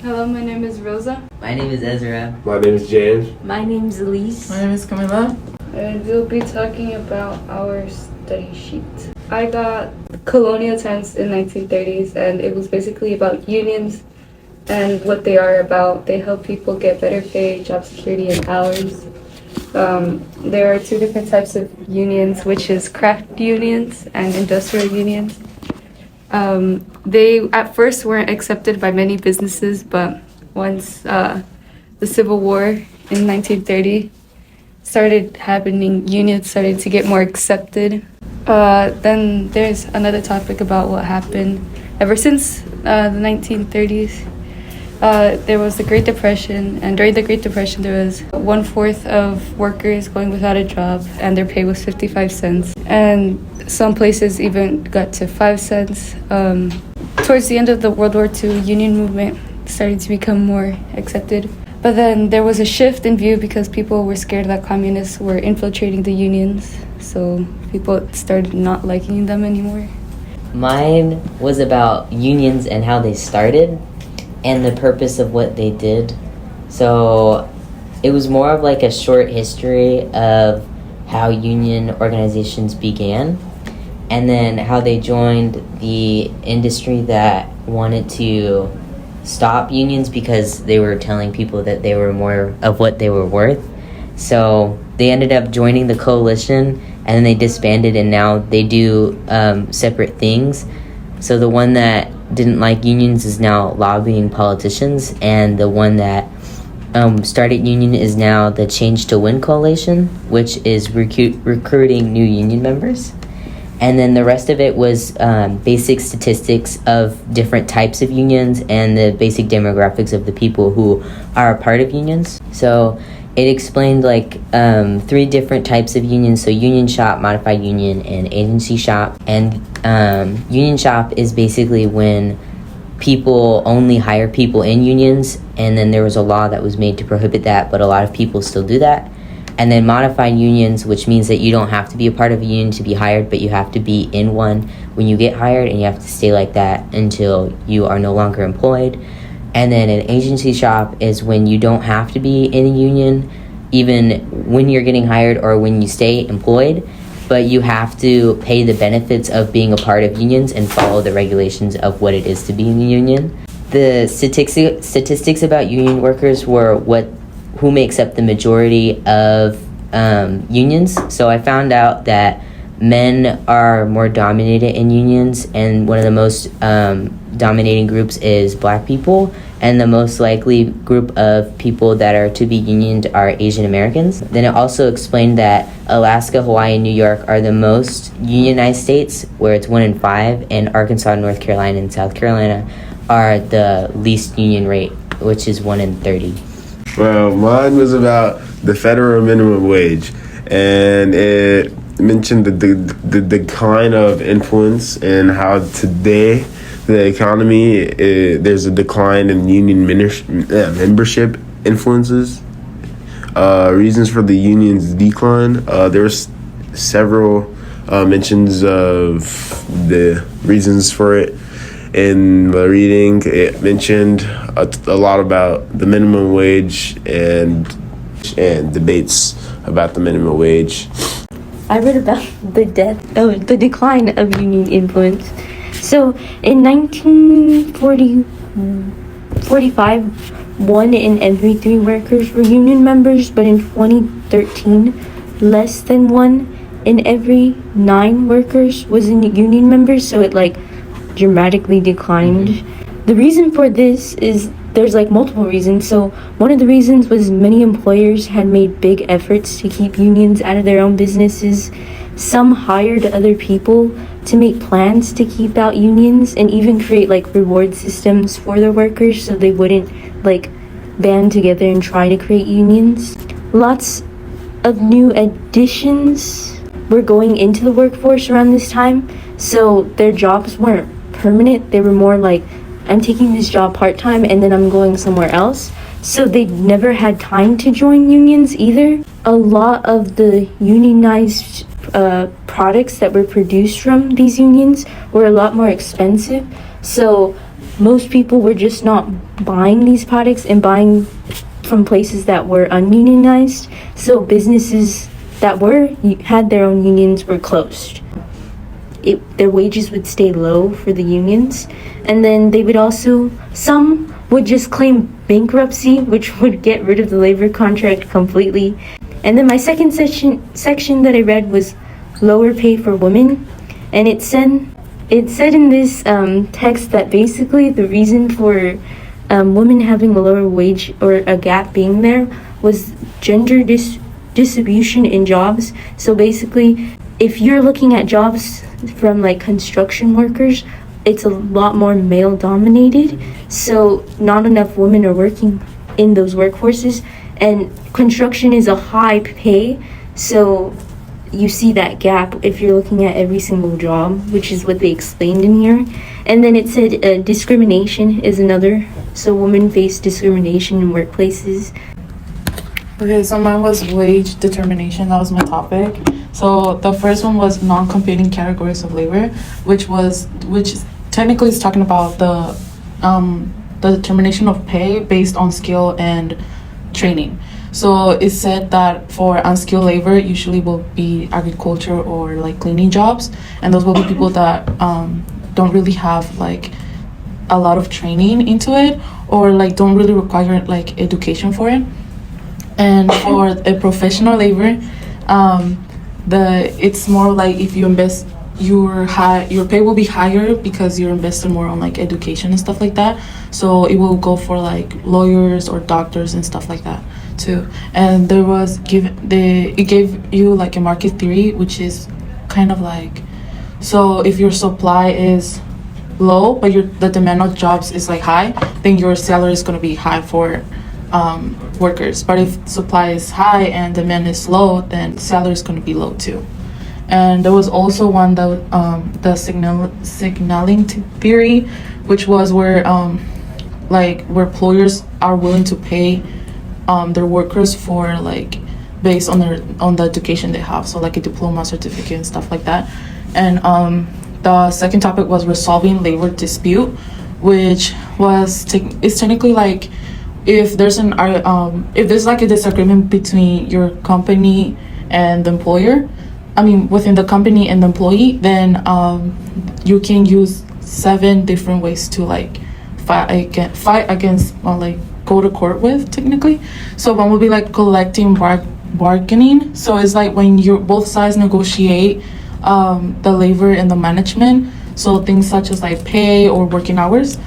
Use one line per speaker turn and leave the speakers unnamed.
Hello, my name is Rosa.
My name is Ezra.
My name is James.
My name's Elise.
My name is Camila.
And we'll be talking about our study sheet. I got Colonial Times in 1930s, and it was basically about unions and what they are about. They help people get better pay, job security, and hours. There are two different types of unions, which is craft unions and industrial unions. They at first weren't accepted by many businesses, but once the Civil War in 1930 started happening, unions started to get more accepted. Then there's another topic about what happened. Ever since the 1930s, there was the Great Depression, and during the Great Depression there was 1/4 of workers going without a job, and their pay was 55 cents. And some places even got to 5 cents. Towards the end of the World War II, union movement started to become more accepted. But then there was a shift in view because people were scared that communists were infiltrating the unions. So people started not liking them anymore.
Mine was about unions and how they started and the purpose of what they did. So it was more of like a short history of how union organizations began and then how they joined the industry that wanted to stop unions because they were telling people that they were more of what they were worth. So they ended up joining the coalition and then they disbanded, and now they do separate things. So the one that didn't like unions is now lobbying politicians, and the one that started union is now the Change to Win Coalition, which is recruiting new union members. And then the rest of it was basic statistics of different types of unions and the basic demographics of the people who are a part of unions. So it explained like 3 different types of unions. So union shop, modified union, and agency shop. And union shop is basically when people only hire people in unions, and then there was a law that was made to prohibit that, but a lot of people still do that. And then modified unions, which means that you don't have to be a part of a union to be hired, but you have to be in one when you get hired, and you have to stay like that until you are no longer employed. And then an agency shop is when you don't have to be in a union, even when you're getting hired or when you stay employed, but you have to pay the benefits of being a part of unions and follow the regulations of what it is to be in the union. The statistics about union workers were who makes up the majority of unions. So I found out that men are more dominated in unions, and one of the most dominating groups is Black people, and the most likely group of people that are to be unioned are Asian Americans. Then it also explained that Alaska, Hawaii, and New York are the most unionized states, where it's 1 in 5, and Arkansas, North Carolina, and South Carolina are the least union rate, which is 1 in 30.
Well, mine was about the federal minimum wage, and it mentioned the decline of influence and how today the economy, there's a decline in union membership influences. Reasons for the union's decline. There's several mentions of the reasons for it. In the reading, it mentioned a lot about the minimum wage and debates about the minimum wage.
I read about the decline of union influence. So in 1945, 1 in every 3 workers were union members, but in 2013, less than 1 in every 9 workers was in union members. So it dramatically declined. The reason for this is there's multiple reasons. So one of the reasons was many employers had made big efforts to keep unions out of their own businesses. Some hired other people to make plans to keep out unions and even create reward systems for their workers so they wouldn't band together and try to create unions. Lots of new additions were going into the workforce around this time, so their jobs weren't permanent. They were more I'm taking this job part-time and then I'm going somewhere else. So they never had time to join unions either. A lot of the unionized products that were produced from these unions were a lot more expensive. So most people were just not buying these products and buying from places that were ununionized. So businesses that had their own unions were closed. Their wages would stay low for the unions, and then they would also, some would just claim bankruptcy, which would get rid of the labor contract completely. And then my second section that I read was lower pay for women, and it said in this text that basically the reason for women having a lower wage or a gap being there was gender distribution in jobs. So basically, if you're looking at jobs from like construction workers, it's a lot more male dominated, so not enough women are working in those workforces, and construction is a high pay, so you see that gap if you're looking at every single job, which is what they explained in here. And then it said discrimination is another, so women face discrimination in workplaces.
Okay, so mine was wage determination. That was my topic. So the first one was non-competing categories of labor, which technically is talking about the determination of pay based on skill and training. So it said that for unskilled labor, usually will be agriculture or like cleaning jobs, and those will be people that don't really have like a lot of training into it, or like don't really require like education for it. And for a professional labor, it's more like if you invest, your pay will be higher because you're investing more on like education and stuff like that. So it will go for like lawyers or doctors and stuff like that too. And it gave you like a market theory, which is kind of like, so if your supply is low but the demand of jobs is like high, then your salary is going to be high for workers. But if supply is high and demand is low, then salary is going to be low too. And there was also one that the signaling theory, which was where employers are willing to pay their workers for like based on the education they have, so like a diploma, certificate, and stuff like that. And the second topic was resolving labor dispute, which is technically like if there's like a disagreement between your company and the employer, within the company and the employee, then you can use 7 different ways to like fight against or like go to court with technically. So one would be like collective bargaining. So it's like when both sides negotiate the labor and the management. So things such as like pay or working hours.